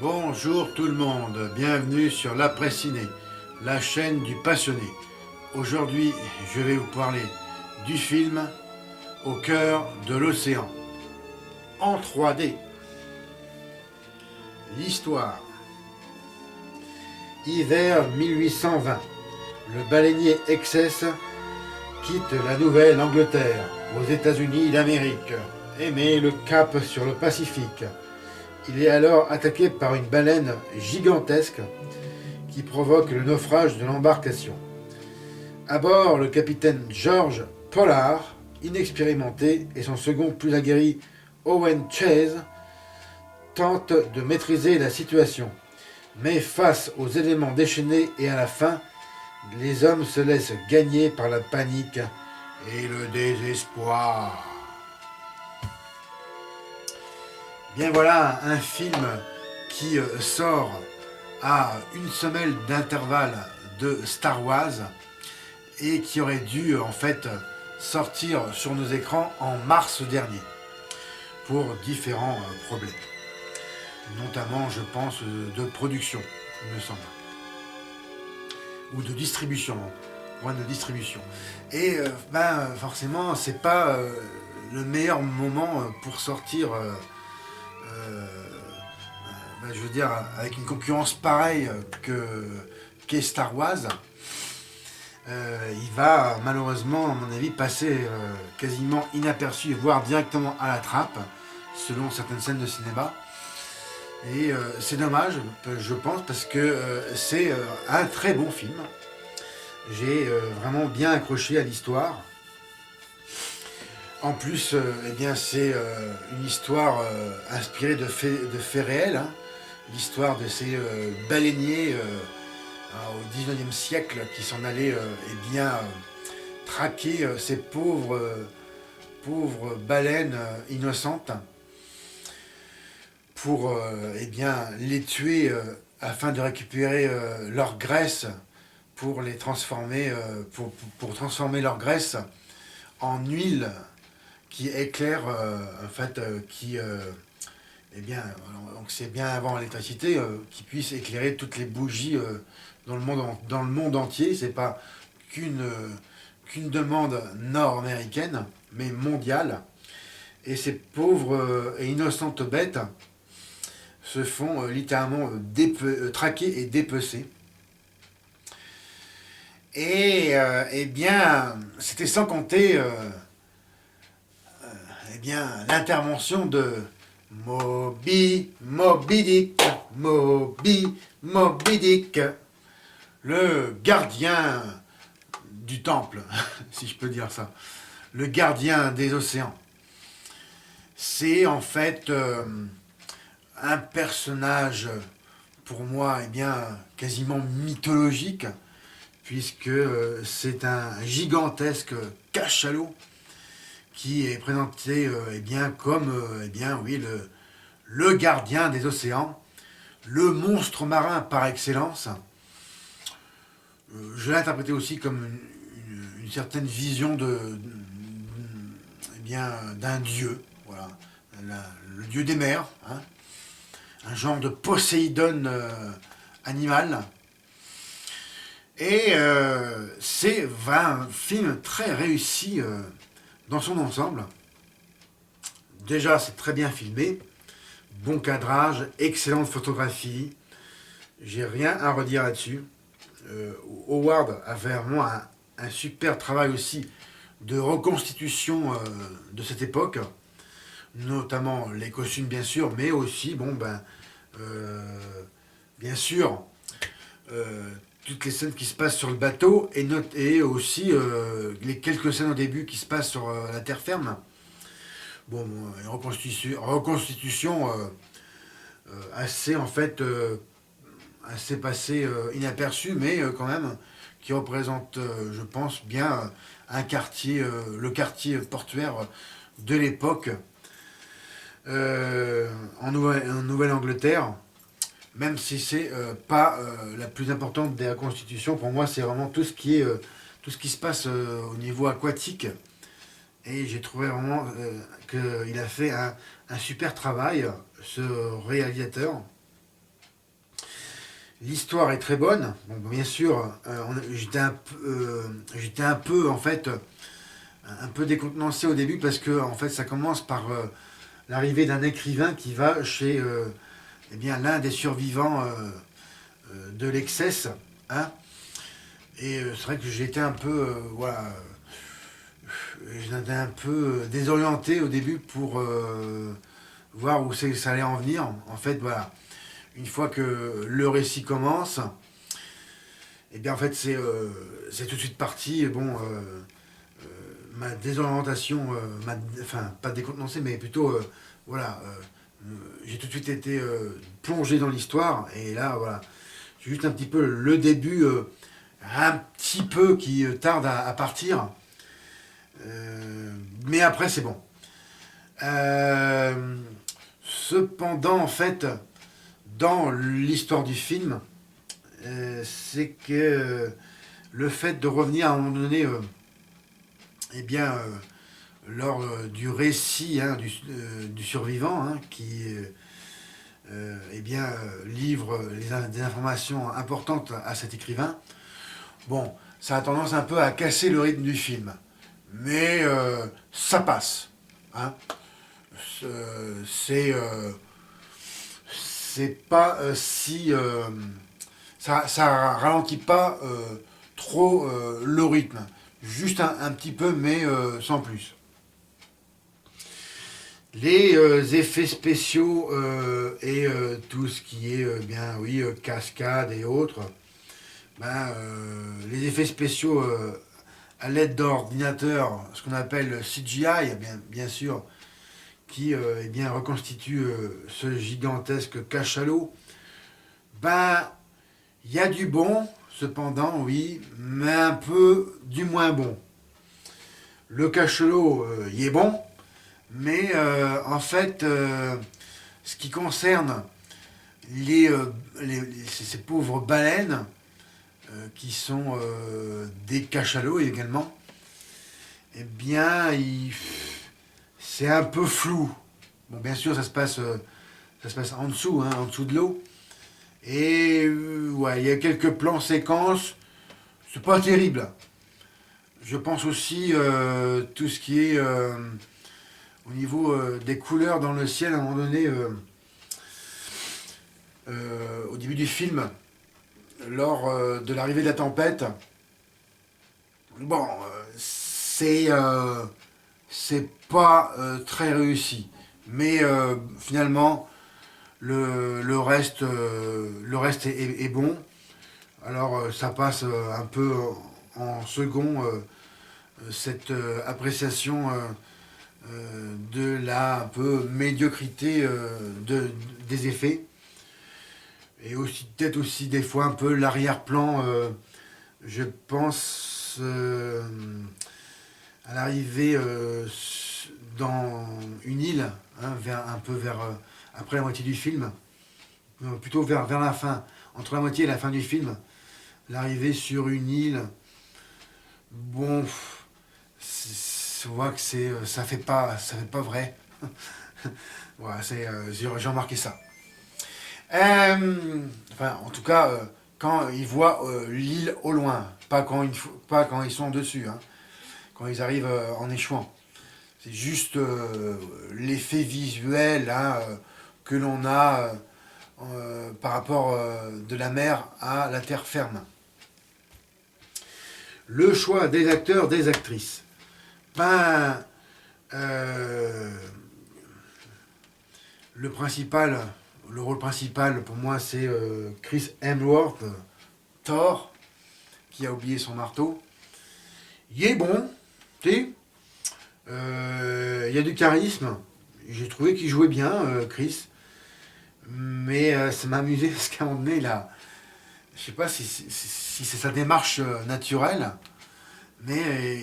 Bonjour tout le monde, bienvenue sur l'Après Ciné, la chaîne du passionné. Aujourd'hui, je vais vous parler du film Au cœur de l'océan, en 3D. L'histoire. Hiver 1820, le baleinier Excess quitte la Nouvelle-Angleterre, aux États-Unis d'Amérique, et met le cap sur le Pacifique. Il est alors attaqué par une baleine gigantesque qui provoque le naufrage de l'embarcation. À bord, le capitaine George Pollard, inexpérimenté, et son second plus aguerri, Owen Chase, tentent de maîtriser la situation. Mais face aux éléments déchaînés et à la fin, les hommes se laissent gagner par la panique et le désespoir. Bien voilà un film qui sort à une semaine d'intervalle de Star Wars et qui aurait dû en fait sortir sur nos écrans en mars dernier pour différents problèmes, notamment je pense de production, il me semble, ou de distribution, problème de distribution. Et forcément c'est pas le meilleur moment pour sortir je veux dire, avec une concurrence pareille qu'est Star Wars, il va malheureusement, à mon avis, passer quasiment inaperçu, voire directement à la trappe, selon certaines scènes de cinéma. Et c'est dommage, je pense, parce que c'est un très bon film. J'ai vraiment bien accroché à l'histoire. En plus, c'est une histoire inspirée de faits réels. Hein. L'histoire de ces baleiniers au 19e siècle qui s'en allaient traquer ces pauvres baleines innocentes pour les tuer afin de récupérer leur graisse pour les transformer pour transformer leur graisse en huile qui éclaire donc c'est bien avant l'électricité, qui puisse éclairer toutes les bougies dans le monde entier. C'est pas qu'une demande nord-américaine, mais mondiale. Et ces pauvres et innocentes bêtes se font littéralement traquer et dépecer. Et c'était sans compter l'intervention de Moby Dick, le gardien du temple, si je peux dire ça, le gardien des océans. C'est en fait un personnage, pour moi, quasiment mythologique, puisque c'est un gigantesque cachalot qui est présenté comme le gardien des océans, le monstre marin par excellence. Je l'ai interprété aussi comme une certaine vision d'un dieu, voilà, le dieu des mers, hein, un genre de Poséidon animal. Et c'est un film très réussi dans son ensemble. Déjà, c'est très bien filmé, bon cadrage, excellente photographie. J'ai rien à redire là-dessus. Howard a fait vraiment un super travail aussi de reconstitution de cette époque, notamment les costumes bien sûr, mais aussi bien sûr toutes les scènes qui se passent sur le bateau et aussi les quelques scènes au début qui se passent sur la terre ferme. Une reconstitution assez passée inaperçue, mais quand même qui représente, je pense, bien un quartier, le quartier portuaire de l'époque en Nouvelle-Angleterre. Même si c'est pas la plus importante des reconstitutions, pour moi c'est vraiment tout ce qui se passe au niveau aquatique. Et j'ai trouvé vraiment qu'il a fait un super travail, ce réalisateur. L'histoire est très bonne. Bon, bien sûr, j'étais un peu, en fait, un peu décontenancé au début parce que, en fait, ça commence par l'arrivée d'un écrivain qui va chez eh bien, l'un des survivants de l'Excess. Hein. Et c'est vrai que j'étais un peu, voilà, j'étais un peu désorienté au début pour voir où c'est que ça allait en venir. En fait, voilà, une fois que le récit commence, et bien en fait c'est tout de suite parti. Et bon, ma désorientation, enfin pas décontenancé, mais plutôt, voilà, j'ai tout de suite été plongé dans l'histoire. Et là, voilà, c'est juste un petit peu le début, un petit peu qui tarde à partir. Mais après, c'est bon. Cependant, en fait, dans l'histoire du film, c'est que le fait de revenir à un moment donné, eh bien, lors du récit hein, du survivant, hein, qui eh bien, livre des informations importantes à cet écrivain, bon, ça a tendance un peu à casser le rythme du film. Mais ça passe. Hein. C'est pas si ça ralentit pas trop le rythme, juste un petit peu mais sans plus. Les effets spéciaux et tout ce qui est bien oui cascade et autres, ben, les effets spéciaux à l'aide d'ordinateurs, ce qu'on appelle CGI, bien sûr, qui eh bien, reconstitue ce gigantesque cachalot, ben, il y a du bon, cependant, oui, mais un peu du moins bon. Le cachalot, il est bon, mais en fait, ce qui concerne ces pauvres baleines, qui sont des cachalots également, eh bien, c'est un peu flou. Bon, bien sûr, ça se passe en dessous, hein, en dessous de l'eau. Et ouais, il y a quelques plans séquences, c'est pas terrible. Je pense aussi tout ce qui est au niveau des couleurs dans le ciel, à un moment donné, au début du film, lors de l'arrivée de la tempête. Bon, c'est pas très réussi, mais finalement le reste est bon. Alors ça passe un peu en second cette appréciation de la un peu médiocrité des effets et aussi peut-être aussi des fois un peu l'arrière-plan. Je pense à l'arrivée dans une île, hein, un peu vers après la moitié du film, plutôt vers la fin, entre la moitié et la fin du film, l'arrivée sur une île. Bon, on voit que ça fait pas vrai. Voilà, j'ai remarqué ça. Enfin, en tout cas, quand ils voient l'île au loin, pas quand ils sont dessus, hein, quand ils arrivent en échouant. C'est juste l'effet visuel hein, que l'on a par rapport de la mer à la terre ferme. Le choix des acteurs, des actrices. Ben, le rôle principal pour moi c'est Chris Hemsworth, Thor, qui a oublié son marteau. Il est bon, tu sais. Il y a du charisme. J'ai trouvé qu'il jouait bien, Chris. Mais ça m'a amusé parce qu'à un moment donné, là, je sais pas si c'est sa démarche naturelle, mais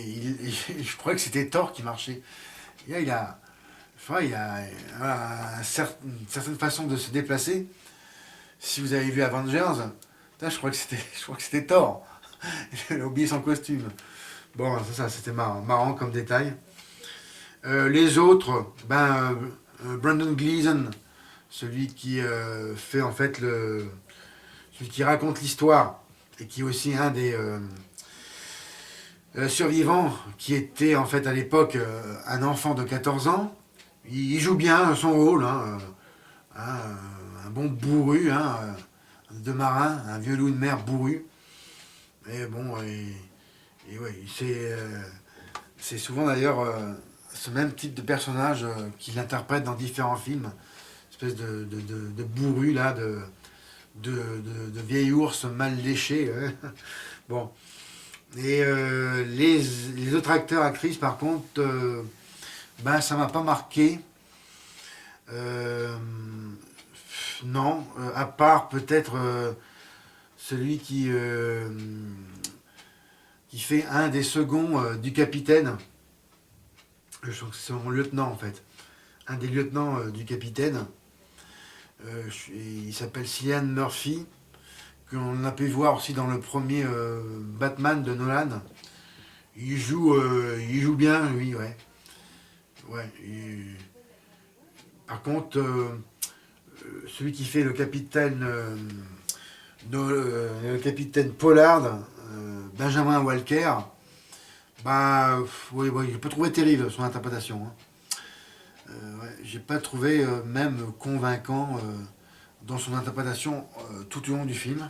je croyais que c'était Thor qui marchait. Et là, il a voilà, une certaine façon de se déplacer. Si vous avez vu Avengers, putain, je crois que c'était Thor. Il a oublié son costume. Bon, ça c'était marrant comme détail. Les autres, Brandon Gleeson, celui qui fait en fait celui qui raconte l'histoire, et qui est aussi un des survivants, qui était en fait à l'époque un enfant de 14 ans. Il joue bien son rôle, hein, hein, un bon bourru, hein, de marin, un vieux loup de mer bourru. Et bon, et ouais, c'est souvent d'ailleurs ce même type de personnage qu'il interprète dans différents films, espèce de bourru là, de vieil ours mal léché. Bon. Et les autres acteurs, actrices, par contre, ben ça m'a pas marqué. Euh, non, à part peut-être celui qui fait un des seconds du capitaine. Je trouve que c'est son lieutenant en fait. Un des lieutenants du capitaine. Il s'appelle Cillian Murphy, qu'on a pu voir aussi dans le premier Batman de Nolan. Il joue bien, lui, ouais. Ouais. Par contre, celui qui fait le capitaine, le capitaine Pollard, Benjamin Walker, bah, oui, oui, j'ai pas trouvé terrible son interprétation. Hein. Ouais, j'ai pas trouvé même convaincant dans son interprétation tout au long du film.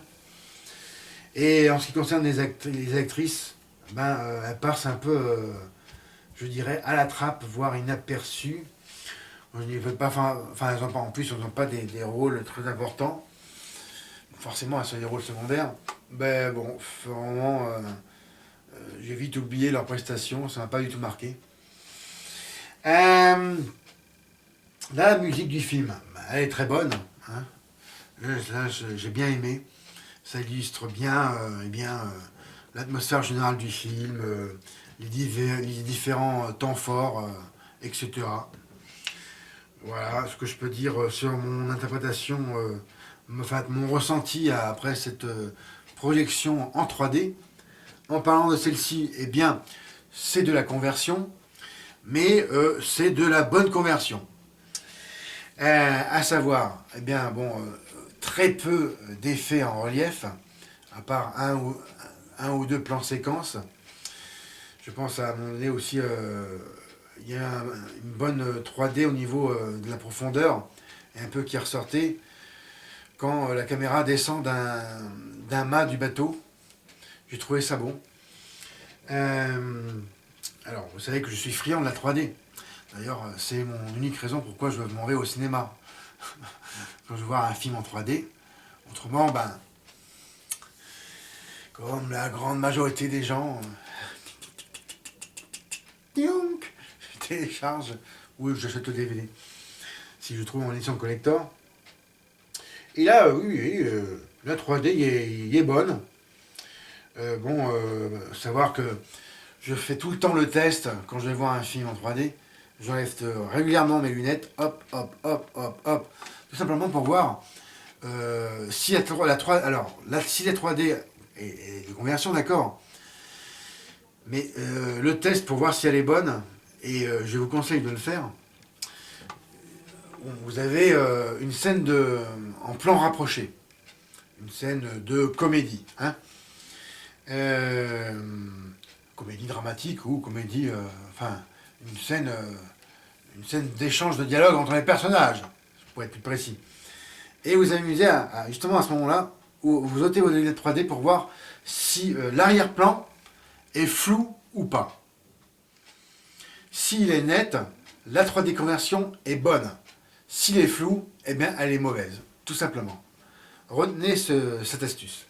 Et en ce qui concerne les actrices, ben, elles passent un peu, je dirais, à la trappe, voire inaperçues. Je ne veux pas, enfin, elles ont pas, en plus, elles n'ont pas des rôles très importants. Forcément, elles sont des rôles secondaires. Ben bon, vraiment, j'ai vite oublié leurs prestations, ça m'a pas du tout marqué. La musique du film, elle est très bonne. Hein. Là, j'ai bien aimé. Ça illustre bien, l'atmosphère générale du film, les différents temps forts, etc. Voilà ce que je peux dire sur mon interprétation, enfin mon ressenti après cette projection en 3D. En parlant de celle-ci, eh bien, c'est de la conversion, mais c'est de la bonne conversion. À savoir, eh bien, bon, très peu d'effets en relief, à part un ou deux plans séquences. Je pense à un moment donné aussi, il y a une bonne 3D au niveau de la profondeur, et un peu qui ressortait, quand la caméra descend d'un mât du bateau. J'ai trouvé ça bon. Alors, vous savez que je suis friand de la 3D. D'ailleurs, c'est mon unique raison pourquoi je m'en vais au cinéma. Quand je vois un film en 3D. Autrement, ben, comme la grande majorité des gens, je télécharge ou j'achète le DVD. Si je trouve en édition collector. Et là, oui, la 3D est bonne. Bon, savoir que je fais tout le temps le test quand je vais voir un film en 3D. J'enlève régulièrement mes lunettes, hop, hop, hop, hop, hop. Tout simplement pour voir si la 3D, alors, si la 3D est de conversion, d'accord. Mais le test pour voir si elle est bonne, et je vous conseille de le faire. Vous avez une scène en plan rapproché, une scène de comédie, hein. Comédie dramatique ou comédie, enfin, une scène d'échange de dialogue entre les personnages, pour être plus précis. Et vous amusez justement à ce moment-là, où vous ôtez vos lunettes 3D pour voir si l'arrière-plan est flou ou pas. S'il est net, la 3D conversion est bonne. S'il est flou, eh bien, elle est mauvaise, tout simplement. Retenez cette astuce.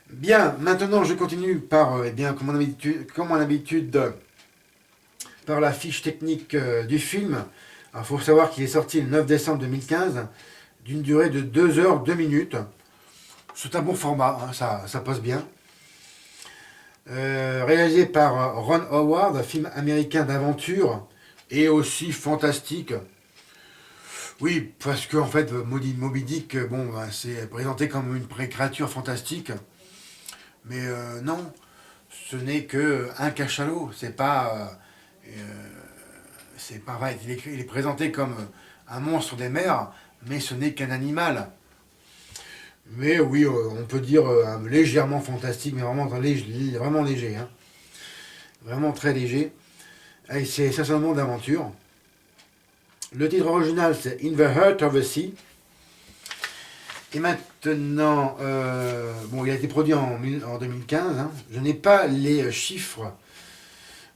Bien, maintenant je continue par, eh bien, comme en habitude, par la fiche technique du film. Il faut savoir qu'il est sorti le 9 décembre 2015, d'une durée de 2 heures 2 minutes. C'est un bon format, hein, ça passe bien. Réalisé par Ron Howard, un film américain d'aventure et aussi fantastique. Oui, parce qu'en fait, Moby Dick, bon, ben, c'est présenté comme une créature fantastique. Mais non, ce n'est que un cachalot. C'est pas vrai. Il est présenté comme un monstre des mers, mais ce n'est qu'un animal. Mais oui, on peut dire légèrement fantastique, mais vraiment léger. Hein. Vraiment très léger. Et c'est essentiellement d'aventure. Le titre original, c'est In the Heart of the Sea. Et maintenant, bon, il a été produit en 2015. Hein. Je n'ai pas les chiffres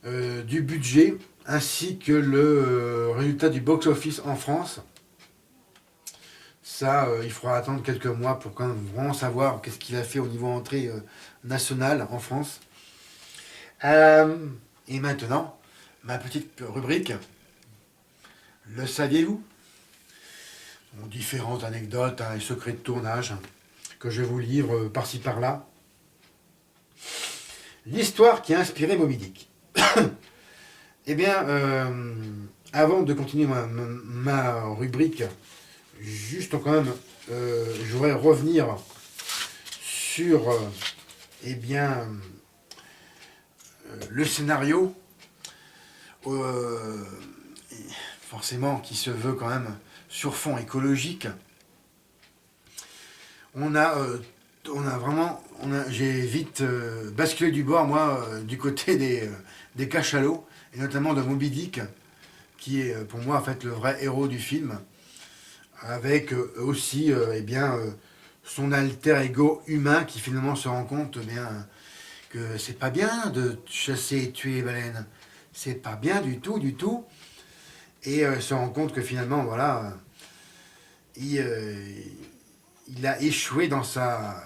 du budget ainsi que le résultat du box-office en France. Ça, il faudra attendre quelques mois pour quand même vraiment savoir qu'est-ce qu'il a fait au niveau entrée nationale en France. Et maintenant, ma petite rubrique, le saviez-vous? Différentes anecdotes et secrets de tournage que je vous livre par-ci par-là. L'histoire qui a inspiré Moby Dick. Eh bien, avant de continuer ma rubrique, juste quand même, je voudrais revenir sur eh bien, le scénario, forcément qui se veut quand même sur fond écologique. J'ai vite basculé du bord, moi, du côté des cachalots, et notamment de Moby Dick, qui est pour moi en fait le vrai héros du film, avec aussi son alter ego humain qui finalement se rend compte que c'est pas bien de chasser et tuer les baleines. C'est pas bien du tout, du tout. Et se rend compte que finalement, voilà, il a échoué dans sa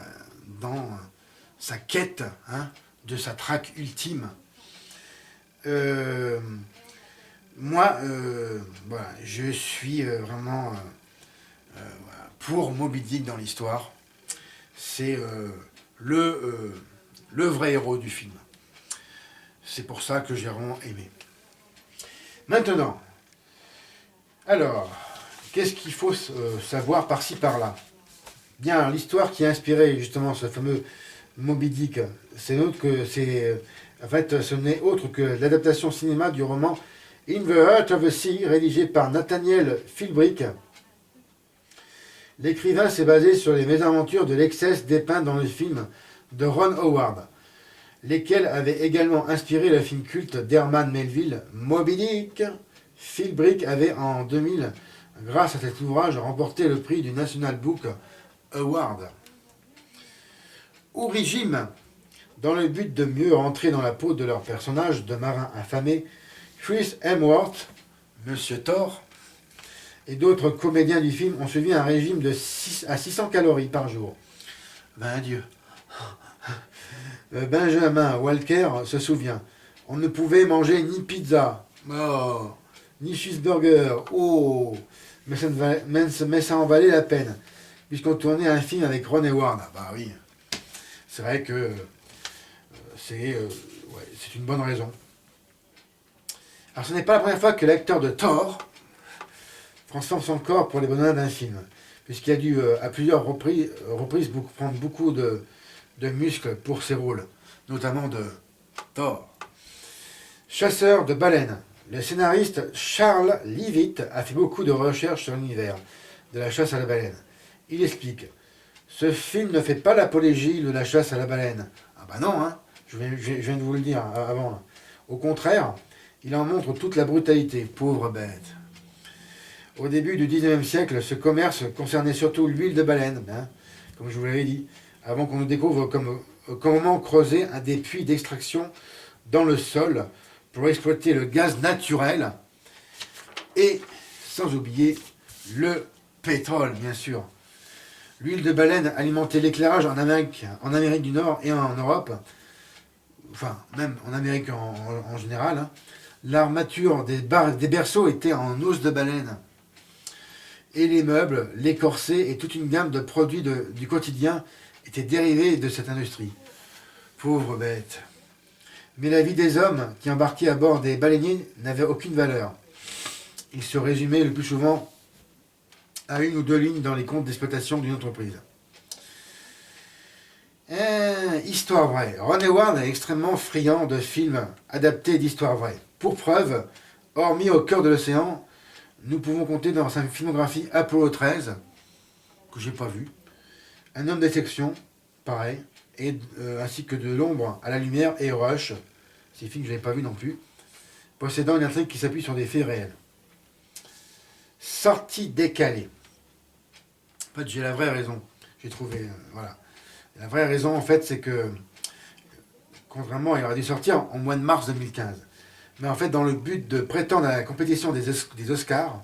quête hein, de sa traque ultime. Moi, voilà, je suis vraiment pour Moby Dick dans l'histoire. C'est le vrai héros du film. C'est pour ça que j'ai vraiment aimé. Maintenant, alors, qu'est-ce qu'il faut savoir par-ci par-là? Bien, l'histoire qui a inspiré justement ce fameux Moby Dick, en fait, ce n'est autre que l'adaptation cinéma du roman In the Heart of the Sea, rédigé par Nathaniel Philbrick. L'écrivain s'est basé sur les mésaventures de l'Excess dépeintes dans le film de Ron Howard, lesquels avaient également inspiré le film culte d'Herman Melville, Moby Dick. Philbrick avait en 2000, grâce à cet ouvrage, remporté le prix du National Book Award. Origine, dans le but de mieux rentrer dans la peau de leur personnage de marin affamé, Chris Hemsworth, Monsieur Thor, et d'autres comédiens du film ont suivi un régime de 6 à 600 calories par jour. Ben Dieu. Benjamin Walker se souvient. On ne pouvait manger ni pizza, ni cheeseburger, mais ça en valait la peine, puisqu'on tournait un film avec Ron Howard. Ah bah oui, c'est vrai que c'est une bonne raison. Alors ce n'est pas la première fois que l'acteur de Thor transforme son corps pour les bonheurs d'un film, puisqu'il a dû à plusieurs reprises prendre beaucoup de muscles pour ses rôles, notamment de Thor. Chasseur de baleines. Le scénariste Charles Leavitt a fait beaucoup de recherches sur l'univers de la chasse à la baleine. Il explique: ce film ne fait pas l'apologie de la chasse à la baleine. Ah bah non, hein, je viens de vous le dire avant. Là. Au contraire, il en montre toute la brutalité, pauvre bête. Au début du 19e siècle, ce commerce concernait surtout l'huile de baleine, hein, comme je vous l'avais dit, avant qu'on nous découvre comment creuser des puits d'extraction dans le sol pour exploiter le gaz naturel et, sans oublier, le pétrole, bien sûr. L'huile de baleine alimentait l'éclairage en Amérique du Nord et en Europe, enfin, même en Amérique en général. Hein. L'armature des berceaux était en os de baleine. Et les meubles, les corsets et toute une gamme de produits du quotidien étaient dérivés de cette industrie. Pauvre bête. Mais la vie des hommes qui embarquaient à bord des baleiniers n'avait aucune valeur. Ils se résumaient le plus souvent à une ou deux lignes dans les comptes d'exploitation d'une entreprise. Histoire vraie. Ron Howard est extrêmement friand de films adaptés d'histoires vraies. Pour preuve, hormis Au cœur de l'océan, nous pouvons compter dans sa filmographie Apollo 13, que j'ai pas vu, Un homme d'exception, pareil, et, ainsi que de l'ombre à la lumière et Rush, c'est un film que je n'avais pas vu non plus, possédant une intrigue qui s'appuie sur des faits réels. Sortie décalée. En fait, j'ai la vraie raison. J'ai trouvé, voilà. La vraie raison, en fait, c'est que, contrairement, il aurait dû sortir en mois de mars 2015. Mais en fait, dans le but de prétendre à la compétition des Oscars,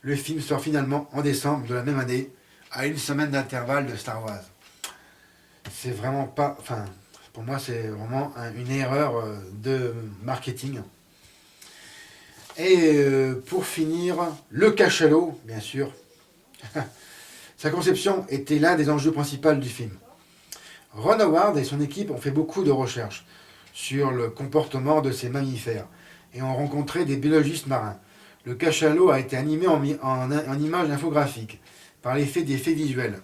le film sort finalement en décembre de la même année, à une semaine d'intervalle de Star Wars. C'est vraiment pas... Enfin, pour moi, c'est vraiment une erreur de marketing. Et pour finir, le cachalot, bien sûr. Sa conception était l'un des enjeux principaux du film. Ron Howard et son équipe ont fait beaucoup de recherches sur le comportement de ces mammifères et ont rencontré des biologistes marins. Le cachalot a été animé en images infographiques par l'effet d'effets visuels.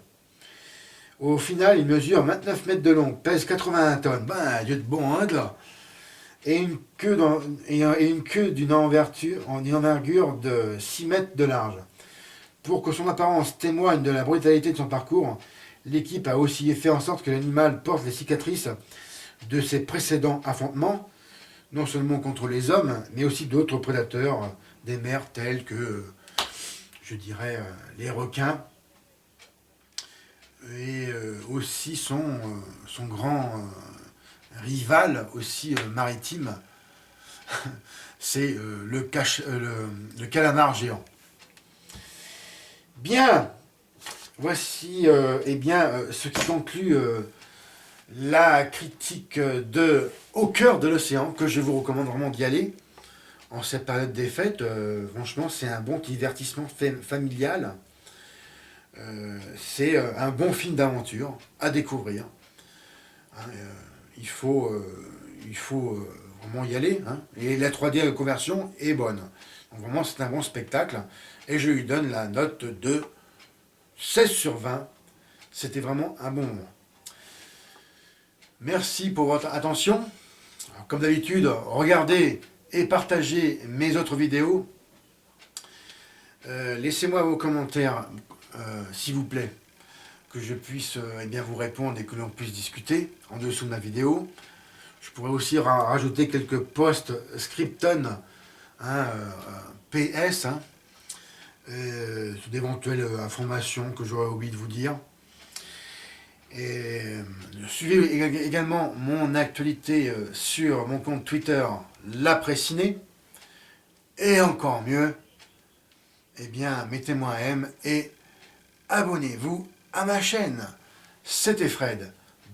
Au final, il mesure 29 mètres de long, pèse 81 tonnes. Ben, Dieu de bon Inde, là. Et une queue d'une envergure de 6 mètres de large. Pour que son apparence témoigne de la brutalité de son parcours, l'équipe a aussi fait en sorte que l'animal porte les cicatrices de ses précédents affrontements, non seulement contre les hommes, mais aussi d'autres prédateurs des mers tels que, je dirais, les requins, et aussi son grand rival aussi maritime, c'est le calamar géant. Bien, voici ce qui conclut la critique de Au cœur de l'océan, que je vous recommande vraiment d'y aller. En cette période des fêtes, franchement, c'est un bon divertissement familial. C'est un bon film d'aventure à découvrir. Hein, il faut vraiment y aller. Hein, et la 3D conversion est bonne. Donc vraiment, c'est un bon spectacle. Et je lui donne la note de 16 sur 20. C'était vraiment un bon moment. Merci pour votre attention. Alors, comme d'habitude, regardez et partagez mes autres vidéos. Laissez-moi vos commentaires, s'il vous plaît, que je puisse vous répondre et que l'on puisse discuter en dessous de ma vidéo. Je pourrais aussi rajouter quelques posts scripton, PS, sur d'éventuelles informations que j'aurais oublié de vous dire. Et suivez également mon actualité sur mon compte Twitter, l'après-ciné. Et encore mieux, mettez-moi un M et abonnez-vous à ma chaîne. C'était Fred.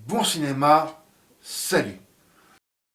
Bon cinéma. Salut.